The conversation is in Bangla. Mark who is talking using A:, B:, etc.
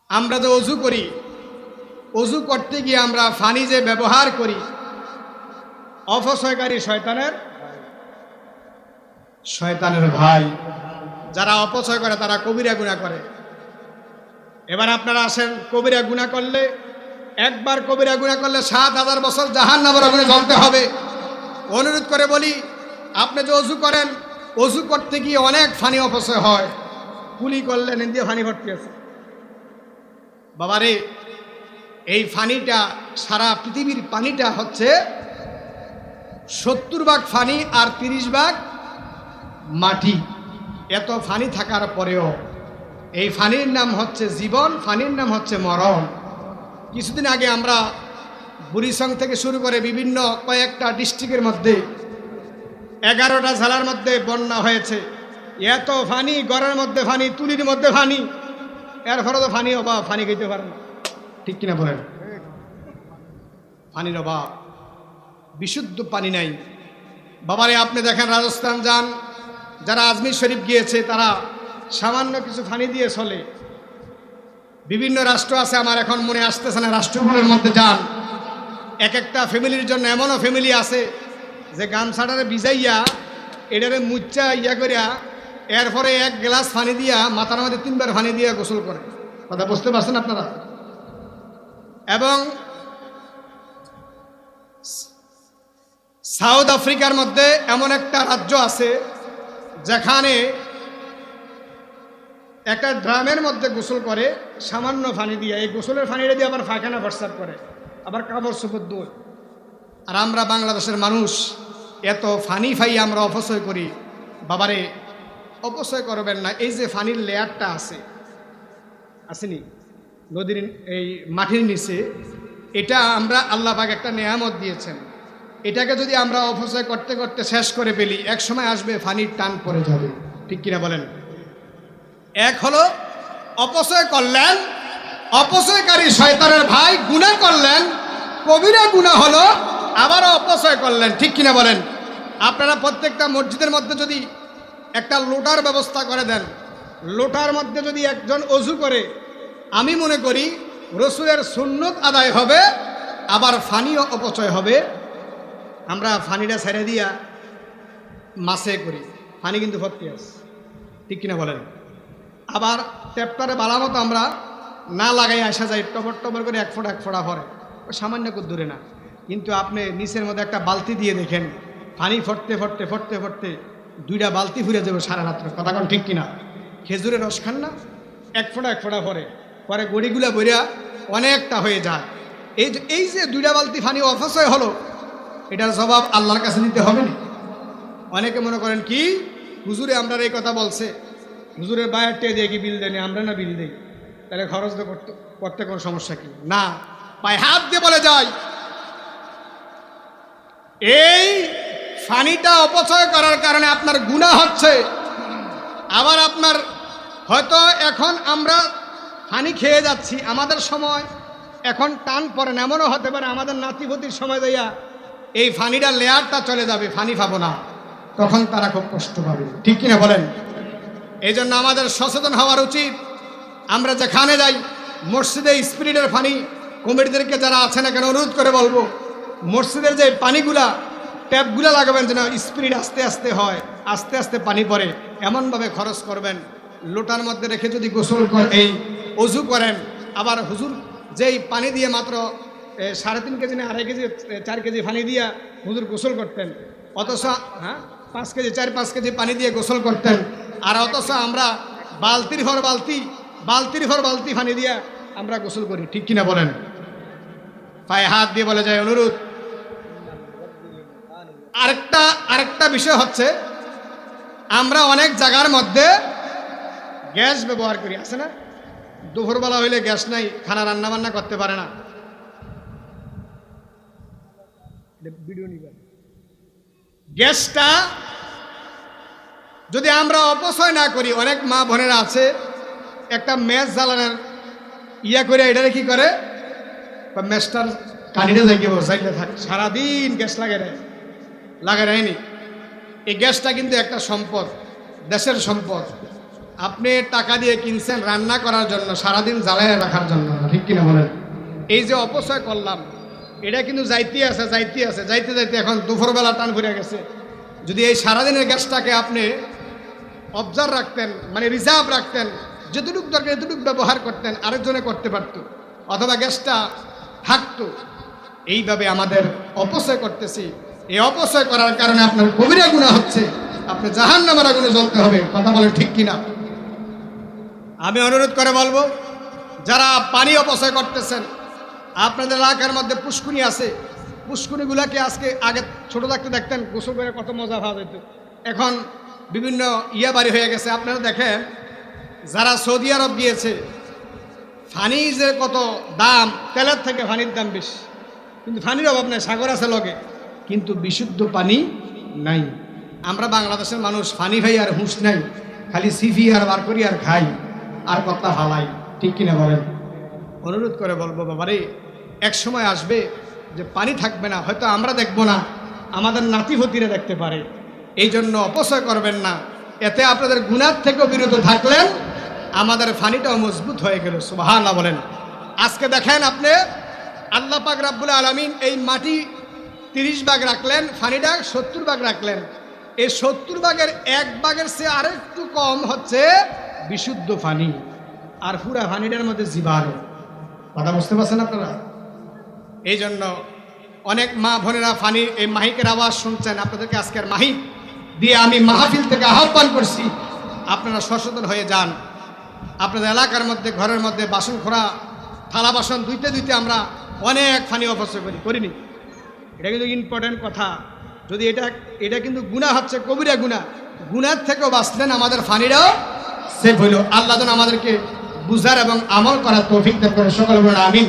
A: আমরা যে অজু করি, অজু করতে গিয়ে আমরা পানি যে ব্যবহার করি, অপচয়কারী শয়তানের ভাই। যারা অপচয় করে তারা কবিরা গুনাহ করে। এবার আপনারা আসেন, কবিরা গুনাহ করলে, একবার কবিরা গুনাহ করলে ৭,০০০ বছর জাহান্নামের আগুনে জ্বলতে হবে। অনুরোধ করে বলি, আপনি যে অজু করেন, অজু করতে গিয়ে অনেক পানি অপচয় হয়। কুলি করলেন, দিয়ে পানি ভর্তি আছে। বাবারে, এই পানিটা, সারা পৃথিবীর পানিটা হচ্ছে ৭০ ভাগ পানি আর ৩০ ভাগ মাটি। এত পানি থাকার পরেও এই পানির নাম হচ্ছে জীবন, পানির নাম হচ্ছে মরণ। কিছুদিন আগে আমরা বুড়িসং থেকে শুরু করে বিভিন্ন কয়েকটা ডিস্ট্রিক্টের মধ্যে 11টা জেলার মধ্যে বন্যা হয়েছে। এত পানি, ঘরের মধ্যে পানি, তুলির মধ্যে পানি, এরপরে তো পানি অভাব, পানি খেতে পারে না। ঠিক কিনা বলেন? পানির অভাব, বিশুদ্ধ পানি নাই। বাবারে, আপনি দেখেন রাজস্থান যান, যারা আজমির শরীফ গিয়েছে তারা সামান্য কিছু পানি দিয়ে চলে। বিভিন্ন রাষ্ট্র আছে, আমার এখন মনে আসতেছে না, রাষ্ট্রগুলোর মধ্যে যান, এক একটা ফ্যামিলির জন্য এমনও ফ্যামিলি আছে যে গামছাটারে ভিজাইয়া এটারে মুচ্চা ইয়া করিয়া এরপরে 1 গ্লাস পানি দিয়া মাথার মধ্যে 3 বার পানি দিয়া গোসল করে। কথা বুঝতে পারছেন আপনারা? এবং সাউথ আফ্রিকার মধ্যে এমন একটা রাজ্য আছে যেখানে একটা ড্রামের মধ্যে গোসল করে সামান্য পানি দিয়ে। এই গোসলের পানিটা দিয়ে আবার পায়খানা প্রস্রাব করে, আবার কাপড় চোপড় ধোয়। আর আমরা বাংলাদেশের মানুষ এত পানি ফাই আমরা অপচয় করি। বাবারে, অপচয় করবেন না। এই যে পানির লেয়ারটা আসেনি নদীর এই মাটির নিচে, এটা আমরা আল্লাহ পাক একটা নেয়ামত দিয়েছেন। এটাকে যদি আমরা অপচয় করতে করতে শেষ করে ফেলি, এক সময় আসবে পানির টান পড়ে যাবে। ঠিক কিনা বলেন? এক হলো অপচয় করলেন, অপচয়কারী শয়তানের ভাই, গুনাহ করলেন, কবিরা গুনাহ হলো, আবারও অপচয় করলেন। ঠিক কিনা বলেন? আপনারা প্রত্যেকটা মসজিদের মধ্যে যদি একটা লোটার ব্যবস্থা করে দেন, লোটার মধ্যে যদি একজন অজু করে, আমি মনে করি রসুলের সুন্নত আদায় হবে, আবার পানিও অপচয় হবে। আমরা পানিটা ছেড়ে দিয়া মাছে করি, পানি কিন্তু ভর্তি আছে। ঠিক কিনা বলেন? আবার ট্যাপটারে বালা মতো আমরা না লাগাই আসা যায়, টবর টবর করে 1 ফোঁটা পরে, সামান্য দূরে না। কিন্তু আপনি নিচের মধ্যে একটা বালতি দিয়ে দেখেন, পানি ফটতে ফটতে ফটতে ফটতে 2টা বালতি ফুরে যাবে সারা রাত্র। কথা কোন ঠিক কিনা? খেজুরের রস খান না, 1 ফোঁটা পরে পরে গড়িগুলা বইরা অনেকটা হয়ে যায়। এই যে 2টা বালতি পানি অপচয় হলো, এটার জবাব আল্লাহর কাছে দিতে হবে না? অনেকে মনে করেন কি, হুজুরে আমরা এই কথা বলছে, হুজুরের বায়ারটা দিয়ে কি বিল দেয়নি, আমরা না বিল দেই, তাহলে খরচ তো করতে কোনো সমস্যা কি? না, পায়ে হাত দিয়ে বলে যায়, এই পানিটা অপচয় করার কারণে আপনার গুনাহ হচ্ছে। আবার আপনার হয়তো এখন আমরা পানি খেয়ে যাচ্ছি, আমাদের সময় এখন টান পড়ে না, এমনও হতে পারে আমাদের নাতিপতির সময় দেয়া এই পানিটার লেয়ারটা চলে যাবে, পানি পাবো না, তখন তারা খুব কষ্ট পাবে। ঠিক কিনা বলেন? এই জন্য আমাদের সচেতন হওয়ার উচিত। আমরা যেখানে যাই, মসজিদে স্পিরিটের পানি, কমিটিদেরকে যারা আছে না কেন অনুরোধ করে বলবো, মসজিদের যে পানিগুলা, ট্যাপগুলা লাগাবেন যেন স্পিরিট আস্তে আস্তে হয়, আস্তে আস্তে পানি পড়ে, এমনভাবে খরচ করবেন। লোটার মধ্যে রেখে যদি গোসল এই অজু করেন, আবার হুজুর যেই পানি দিয়ে মাত্র 3.5 কেজি না 2.5 কেজি 4 কেজি পানি দিয়ে হুজুর গোসল করতেন, অথচ 5 কেজি 4-5 কেজি পানি দিয়ে গোসল করতেন, আর অথচ আমরা বালতির ভর বালতি পানি দিয়ে আমরা গোসল করি। ঠিক কিনা বলেন? পায়ে হাত দিয়ে বলে যায় অনুরোধ। আরেকটা বিষয় হচ্ছে, আমরা অনেক জায়গার মধ্যে গ্যাস ব্যবহার করি, আছে না? দুপুরবেলা হইলে গ্যাস নাই, খানা রান্না বান্না করতে পারে না। গ্যাসটা যদি আমরা অপচয় না করি, অনেক মা বোনেরা আছে একটা মেজ জ্বালানোর ইয়া করে, এটারে কি করে, মেজটার কানিটা জাগিয়ে বসাইলে থাকে, সারাদিন গ্যাস লাগে নেয়নি। এই গ্যাসটা কিন্তু একটা সম্পদ, দেশের সম্পদ। আপনি টাকা দিয়ে কিনছেন রান্না করার জন্য, সারাদিন জ্বালায় রাখার জন্য, ঠিক কিনা বলেন? এই যে অপচয় করলাম, এটা কিন্তু যাইতে আছে যাইতে যাইতে এখন দুপুরবেলা টান ভরে গেছে। যদি এই সারাদিনের গ্যাসটাকে আপনি অবজার্ভ রাখতেন, মানে রিজার্ভ রাখতেন, যতটুকু দরকার এতটুকু ব্যবহার করতেন, আরেকজনে করতে পারত, অথবা গ্যাসটা থাকতো। এইভাবে আমাদের অপচয় করতেছি। এই অপচয় করার কারণে আপনার কবিরা গুনাহ হচ্ছে, আপনি জাহান্নামের আগুনে জ্বলতে হবে। কথা বলেন ঠিক কিনা? আমি অনুরোধ করে বলবো, যারা পানি অপচয় করতেছেন, আপনাদের এলাকার মধ্যে পুষ্কুনি আছে, পুষ্কুনিগুলাকে আগে ছোট থাকতে দেখতেন গোসল করে কত মজা পাওয়া যেত। এখন বিভিন্ন বাড়ি হয়ে গেছে। আপনারা দেখেন, যারা সৌদি আরব গিয়েছে, ফানি যে কত দাম, তেলের থেকে ফানির দাম বেশি, কিন্তু ফানির অভাব নাই, সাগর আছে লগে, কিন্তু বিশুদ্ধ পানি নাই। আমরা বাংলাদেশের মানুষ ফানি ভাই আর হুঁশ নাই, খালি সিফি আর বার করি আর খাই আর কথা হালাই, ঠিক কিনা বলেন? অনুরোধ করে বলবো, বাবারে এক সময় আসবে যে পানি থাকবে না, হয়তো আমরা দেখবো না, আমাদের নাতিভতিরা দেখতে পারে। এই জন্য অপচয় করবেন না। এতে আপনাদের গুনাহ থেকেও বিরত থাকলেন, আমাদের ফানিটাও মজবুত হয়ে গেল। সুবহানাল্লাহ বলেন। আজকে দেখেন আপনি, আল্লাহ পাক রাব্বুল আলামিন এই মাটি 30 ভাগ রাখলেন, ফানিটা 70 ভাগ রাখলেন। এই 70 ভাগের 1 ভাগের চেয়ে আরেকটু কম হচ্ছে বিশুদ্ধ পানি, আর পুরা পানিটার মধ্যে জীবাণু। কথা বুঝতে পারছেন আপনারা? এই জন্য অনেক মা বোনেরা পানির এই মাহিকের আওয়াজ শুনছেন, আপনাদেরকে আজকের মাহিক দিয়ে আমি মাহফিল থেকে আহ্বান করছি, আপনারা সচেতন হয়ে যান। আপনাদের এলাকার মধ্যে, ঘরের মধ্যে বাসন খোরা, থালা বাসন ধুইতে আমরা অনেক পানি অপচয় করিনি। এটা কিন্তু ইম্পর্টেন্ট কথা। যদি এটা কিন্তু গুনাহ হচ্ছে, কবিরা গুনাহ থেকেও বাঁচলেন, আমাদের পানিটাও সেভ হইল। আল্লাহ যেন আমাদেরকে বুঝার এবং আমল করার তৌফিক দান করে। সকলে বলেন আমিন।